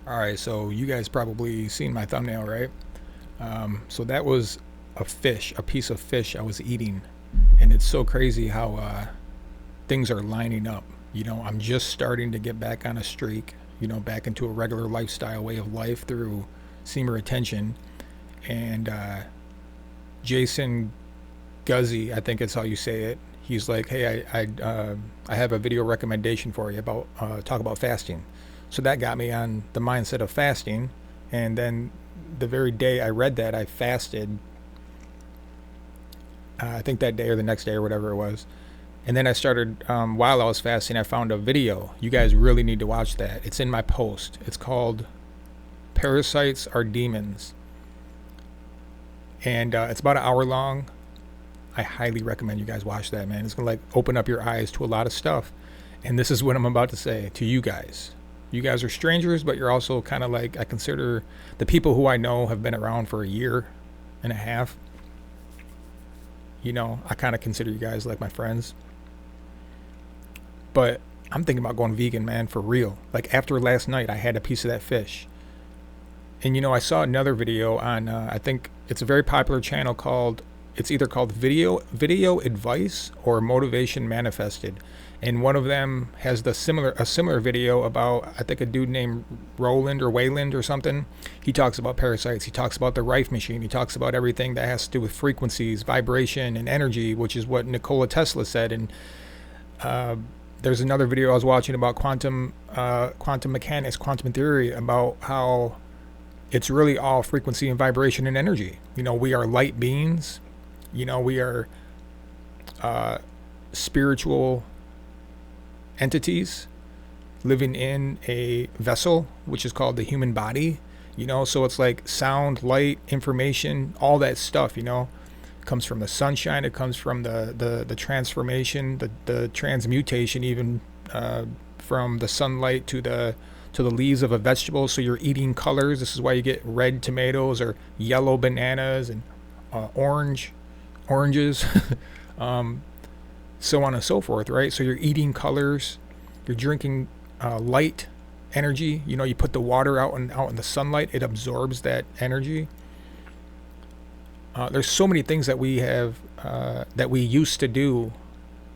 All right, so you guys probably seen my thumbnail, right? So that was a fish, a piece of fish I was eating, and it's so crazy how things are lining up. I'm just starting to get back on a streak. Back into a regular lifestyle way of life through Seamer Attention, and Jason Guzzi, I think it's how you say it. He's like, hey, I have a video recommendation for you about talk about fasting. So that got me on the mindset of fasting, and then the very day I read that, I fasted. I think that day or the next day or whatever it was. And then I started, while I was fasting, I found a video. You guys really need to watch that. It's in my post. It's called Parasites Are Demons. And it's about an hour long. I highly recommend you guys watch that, man. It's going to like open up your eyes to a lot of stuff. And this is what I'm about to say to you guys. You guys are strangers, but you're also kind of like, I consider the people who I know have been around for a year and a half. I kind of consider you guys like my friends. But I'm thinking about going vegan, man, for real. Like after last night, I had a piece of that fish. And I saw another video on, I think it's a very popular channel called, it's either called Video Advice or Motivation Manifested. And one of them has a similar video about, I think, a dude named Roland or Wayland or something. He talks about parasites. He talks about the Rife machine. He talks about everything that has to do with frequencies, vibration, and energy, which is what Nikola Tesla said. And there's another video I was watching about quantum mechanics, quantum theory, about how it's really all frequency and vibration and energy. We are light beings. We are spiritual entities living in a vessel, which is called the human body. So it's like sound, light, information, all that stuff, comes from the sunshine. It comes from the transformation, the transmutation, even from the sunlight to the leaves of a vegetable. So you're eating colors. This is why you get red tomatoes or yellow bananas and oranges, so on and so forth, right? So you're eating colors, you're drinking light energy. You put the water out in the sunlight, it absorbs that energy. There's so many things that we have that we used to do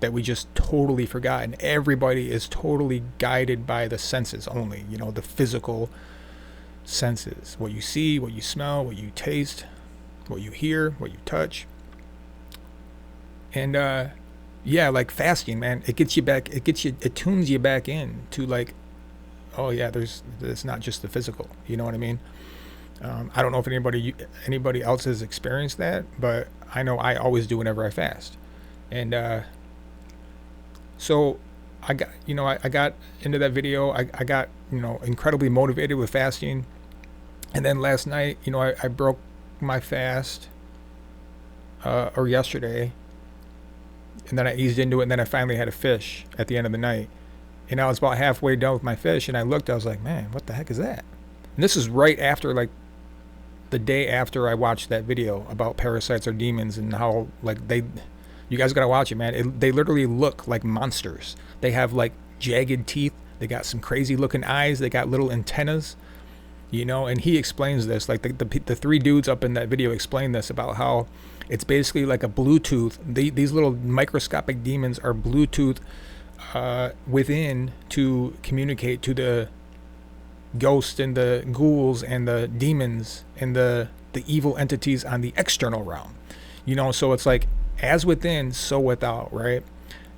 that we just totally forgot, and everybody is totally guided by the senses only. The physical senses: what you see, what you smell, what you taste, what you hear, what you touch. And yeah, like fasting, man, it tunes you back in to like, oh yeah, it's not just the physical. You know what I mean? I don't know if anybody else has experienced that, but I know I always do whenever I fast. And so I got I got into that video. I got incredibly motivated with fasting, and then last night I broke my fast, or yesterday, and then I eased into it, and then I finally had a fish at the end of the night. And I was about halfway done with my fish, and I looked, I was like, man, what the heck is that? And this is right after, like, the day after I watched that video about parasites or demons, and how, like, you guys gotta watch it, man. They literally look like monsters. They have, like, jagged teeth. They got some crazy looking eyes. They got little antennas, and he explains this. Like, the three dudes up in that video explain this, about how it's basically like a Bluetooth. These little microscopic demons are Bluetooth within to communicate to the ghosts and the ghouls and the demons and the evil entities on the external realm. So it's like, as within, so without, right?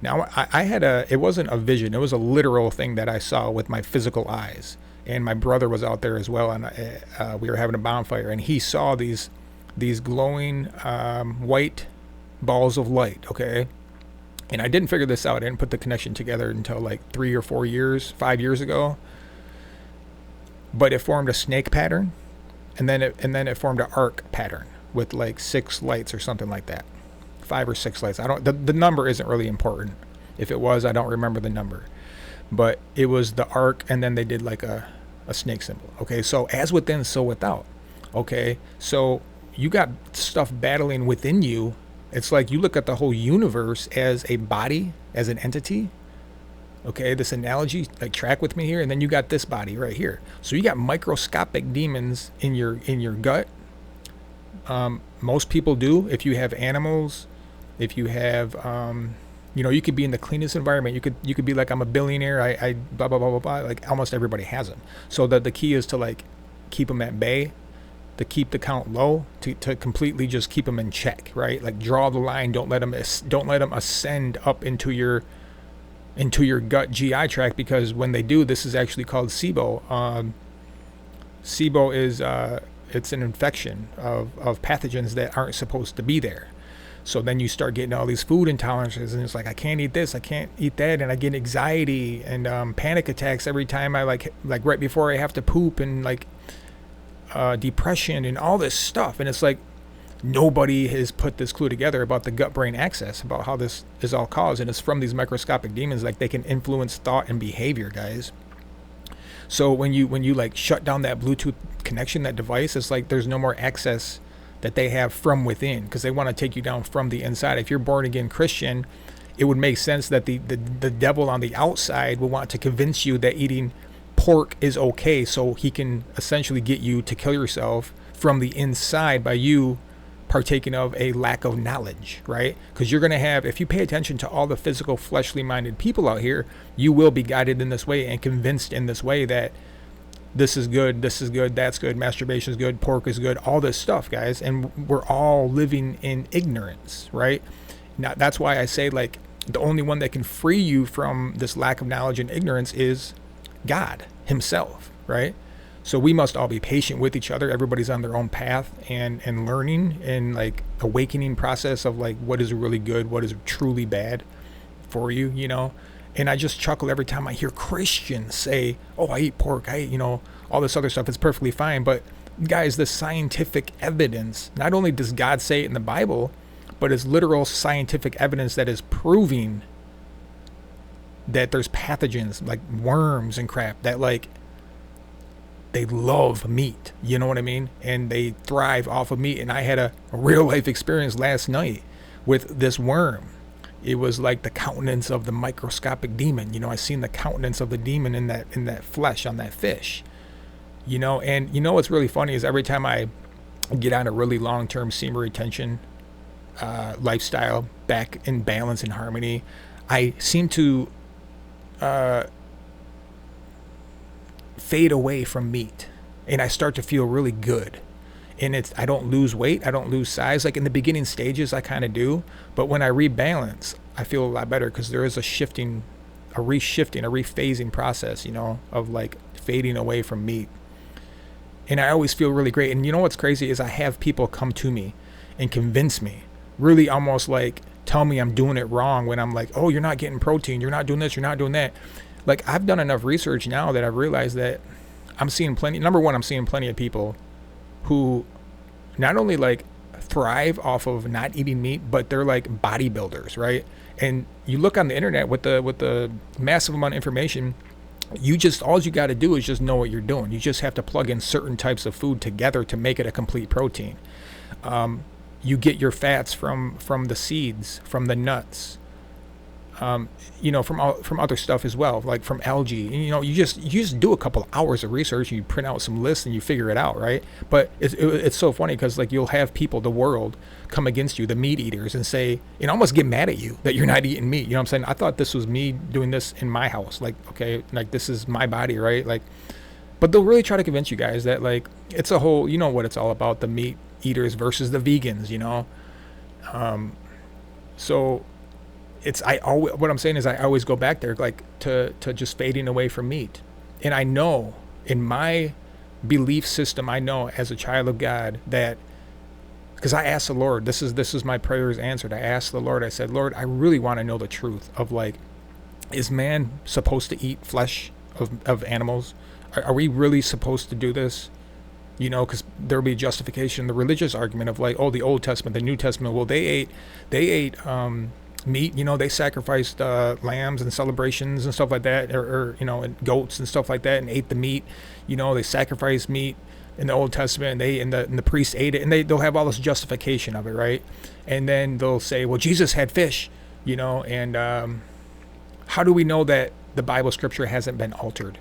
Now, I had it wasn't a vision. It was a literal thing that I saw with my physical eyes. And my brother was out there as well, and we were having a bonfire, and he saw these glowing white balls of light, okay? And I didn't figure this out. I didn't put the connection together until like 5 years ago. But it formed a snake pattern, and then it formed an arc pattern with like 6 lights or something like that. 5 or 6 lights. The number isn't really important. If it was, I don't remember the number. But it was the arc, and then they did like a snake symbol. Okay, so as within, so without. Okay, so you got stuff battling within you. It's like you look at the whole universe as a body, as an entity, Okay, this analogy, like track with me here, and then you got this body right here. So you got microscopic demons in your gut. Most people do. If you have animals, if you have, you could be in the cleanest environment. You could be like, I'm a billionaire. I blah blah blah blah blah. Like almost everybody has them. So the key is to like keep them at bay, to keep the count low, to completely just keep them in check, right? Like draw the line. Don't let them ascend up into your gut GI tract, because when they do, this is actually called SIBO. SIBO is it's an infection of pathogens that aren't supposed to be there. So then you start getting all these food intolerances, and it's like, I can't eat this, I can't eat that, and I get anxiety and panic attacks every time I like right before I have to poop, and like depression and all this stuff. And it's like nobody has put this clue together about the gut-brain axis, about how this is all caused, and it's from these microscopic demons. Like they can influence thought and behavior, guys. So when you like shut down that Bluetooth connection, that device, it's like there's no more access that they have from within, because they want to take you down from the inside. If you're born again Christian, it would make sense that the devil on the outside will want to convince you that eating pork is okay, so he can essentially get you to kill yourself from the inside by you partaking of a lack of knowledge, right? Because you're going to have, if you pay attention to all the physical, fleshly minded people out here, you will be guided in this way and convinced in this way that this is good, that's good, masturbation is good, pork is good, all this stuff, guys. And we're all living in ignorance, right? Now, that's why I say, like, the only one that can free you from this lack of knowledge and ignorance is God himself, right? So we must all be patient with each other. Everybody's on their own path and learning and like awakening process of like what is really good, what is truly bad for you, you know? And I just chuckle every time I hear Christians say, oh, I eat pork, I eat, all this other stuff. It's perfectly fine. But guys, the scientific evidence, not only does God say it in the Bible, but it's literal scientific evidence that is proving that there's pathogens like worms and crap that like, they love meat, you know what I mean? And they thrive off of meat. And I had a real life experience last night with this worm. It was like the countenance of the microscopic demon. I seen the countenance of the demon in that flesh on that fish. And what's really funny is every time I get on a really long-term semen retention lifestyle, back in balance and harmony, I seem to fade away from meat, and I start to feel really good. And I don't lose weight, I don't lose size. Like in the beginning stages I kind of do, but when I rebalance I feel a lot better, because there is a reshifting, a rephasing process, of like fading away from meat. And I always feel really great. And what's crazy is I have people come to me and convince me, really almost like tell me I'm doing it wrong, when I'm like, oh, you're not getting protein, you're not doing this, you're not doing that. Like, I've done enough research now that I've realized that I'm seeing plenty of people who not only like thrive off of not eating meat, but they're like bodybuilders, right? And you look on the internet with the massive amount of information, all you got to do is just know what you're doing. You just have to plug in certain types of food together to make it a complete protein. You get your fats from the seeds, from the nuts, from other stuff as well, like from algae. And, you just do a couple hours of research, and you print out some lists and you figure it out, right? But it's so funny, because like you'll have people, the world, come against you, the meat eaters, and say, and almost get mad at you that you're not eating meat. You know what I'm saying? I thought this was me doing this in my house. Like, okay, like this is my body, right? Like, but they'll really try to convince you guys that like it's a whole, what it's all about, the meat eaters versus the vegans, so what I'm saying is I always go back there, like to just fading away from meat. And I know in my belief system, I know as a child of God that, because I asked the Lord, this is my prayers answered. I asked the Lord, I said, Lord, I really want to know the truth of like, is man supposed to eat flesh of animals? Are we really supposed to do this? Because there'll be justification, the religious argument of like, oh, the Old Testament, the New Testament. Well, they ate meat, they sacrificed lambs and celebrations and stuff like that, or and goats and stuff like that, and ate the meat. They sacrificed meat in the Old Testament, and the priests ate it, and they'll have all this justification of it, right? And then they'll say, well, Jesus had fish, and how do we know that the Bible scripture hasn't been altered.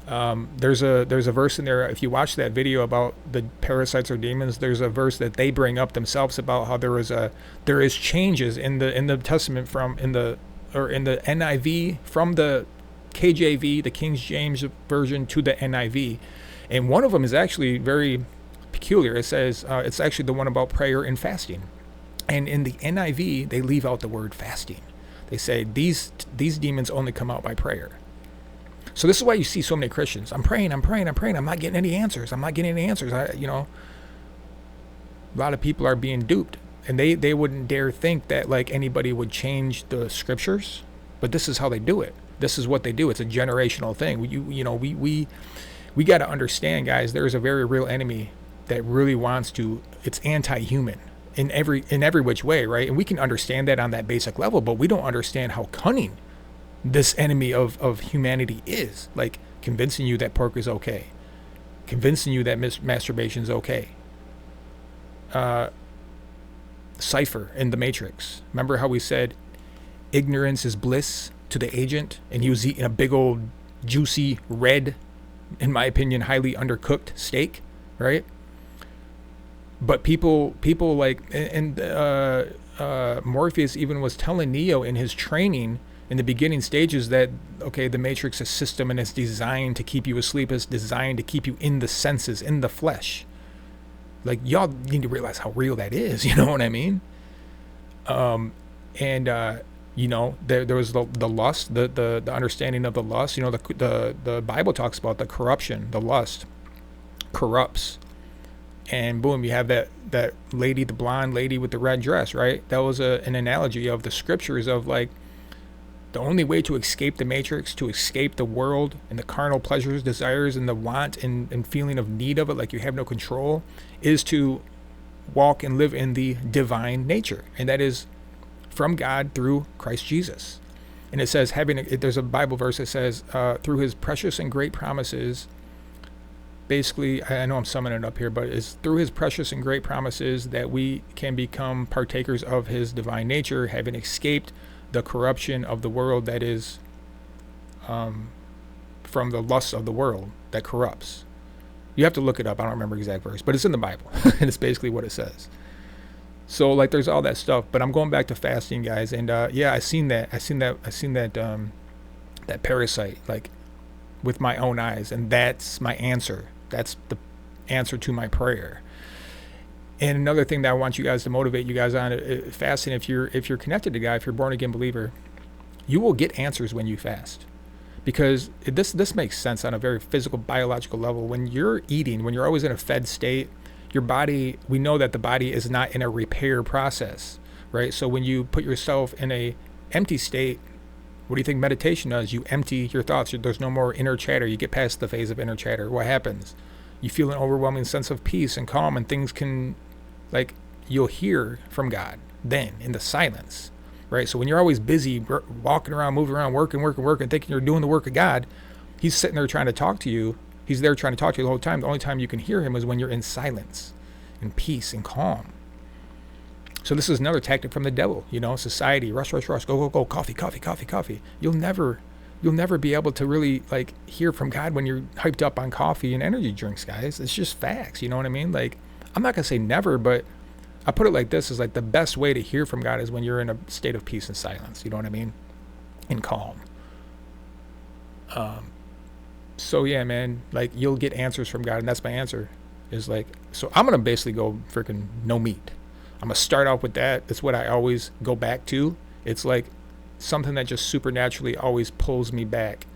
There's a verse in there. If you watch that video about the parasites or demons, there's a verse that they bring up themselves about how there is changes in the Testament in the NIV from the KJV, the King James version, to the NIV, and one of them is actually very peculiar. It says it's actually the one about prayer and fasting, and in the NIV they leave out the word fasting. They say these demons only come out by prayer. So this is why you see so many Christians. I'm praying. I'm not getting any answers. A lot of people are being duped, and they wouldn't dare think that like anybody would change the scriptures, but this is how they do it. This is what they do. It's a generational thing. We got to understand, guys. There is a very real enemy that really wants to. It's anti-human in every which way, right? And we can understand that on that basic level, but we don't understand how cunning this enemy of humanity is. Like convincing you that pork is okay, convincing you that masturbation is okay. Cypher in the Matrix. Remember how we said ignorance is bliss to the agent, and he was eating a big old juicy red, in my opinion, highly undercooked steak, right? But people like, and Morpheus even was telling Neo in his training in the beginning stages that, okay, the Matrix is system and it's designed to keep you asleep. It's designed to keep you in the senses, in the flesh. Like, y'all need to realize how real that is. You know what I mean? There was the lust, the understanding of the lust. The Bible talks about the corruption, the lust corrupts. And boom, you have that lady, the blonde lady with the red dress, right? That was an analogy of the scriptures of like, the only way to escape the Matrix, to escape the world and the carnal pleasures, desires, and the want and feeling of need of it, like you have no control, is to walk and live in the divine nature. And that is from God through Christ Jesus. And it says, there's a Bible verse that says, through his precious and great promises, basically, I know I'm summing it up here, but it's through his precious and great promises that we can become partakers of his divine nature, having escaped the corruption of the world that is from the lusts of the world that corrupts. You have to look it up. I don't remember the exact verse, but it's in the Bible, and it's basically what it says. So like, there's all that stuff. But I'm going back to fasting, guys, and I seen that parasite like with my own eyes, and that's my answer. That's the answer to my prayer. And another thing that I want you guys to motivate you guys on fasting, if you're connected to God, if you're a born again believer, you will get answers when you fast, because this makes sense on a very physical, biological level. When you're eating, when you're always in a fed state, your body, we know that the body is not in a repair process, right? So when you put yourself in a empty state, what do you think meditation does? You empty your thoughts. There's no more inner chatter. You get past the phase of inner chatter. What happens? You feel an overwhelming sense of peace and calm, and things can, like, you'll hear from God then in the silence, right? So when you're always busy walking around, moving around, working, thinking you're doing the work of God, he's sitting there trying to talk to you. He's there trying to talk to you the whole time. The only time you can hear him is when you're in silence, in peace and calm. So this is another tactic from the devil, society, rush, go, coffee. You'll never be able to really like hear from God when you're hyped up on coffee and energy drinks, guys. It's just facts. You know what I mean? Like, I'm not going to say never, but I put it like this, is like the best way to hear from God is when you're in a state of peace and silence. You know what I mean? And calm. So yeah, man, like you'll get answers from God. And that's my answer, is like, so I'm going to basically go freaking no meat. I'm going to start out with that. That's what I always go back to. It's like something that just supernaturally always pulls me back,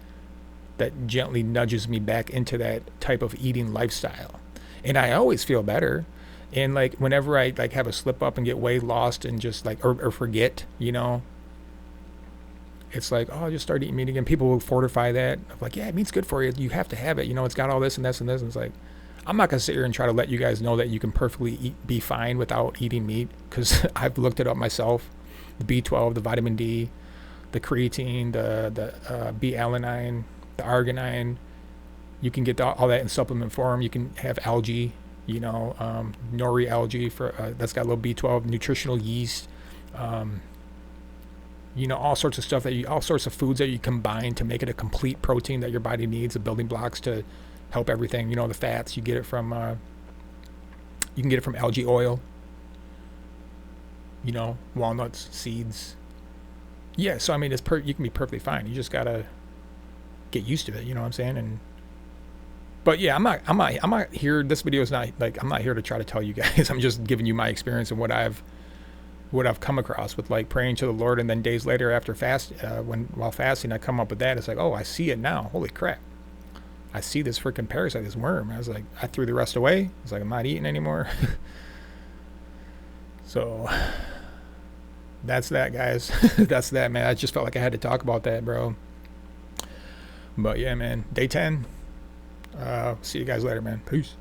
that gently nudges me back into that type of eating lifestyle. And I always feel better. And like whenever I like have a slip up and get way lost and just like, or forget, it's like, oh, I just started eating meat again. People will fortify that. I'm like, yeah, meat's good for you. You have to have it. It's got all this and this and this. And it's like, I'm not going to sit here and try to let you guys know that you can perfectly be fine without eating meat, because I've looked it up myself. The B12, the vitamin D, the creatine, the B-alanine, the arginine. You can get all that in supplement form. You can have algae, nori algae, that's got a little B12, nutritional yeast. You know, all sorts of stuff all sorts of foods that you combine to make it a complete protein that your body needs, the building blocks to help everything. You know, the fats, you can get it from algae oil, you know, walnuts, seeds. Yeah, so I mean, you can be perfectly fine. You just gotta get used to it. You know what I'm saying? And but yeah, I'm not here. This video is not like I'm not here to try to tell you guys. I'm just giving you my experience and what I've come across with like praying to the Lord, and then days later after while fasting, I come up with that. It's like, oh, I see it now. Holy crap! I see this freaking parasite, this worm. I was like, I threw the rest away. It's like I'm not eating anymore. So that's that, guys. That's that, man. I just felt like I had to talk about that, bro. But yeah, man, day 10. See you guys later, man. Peace.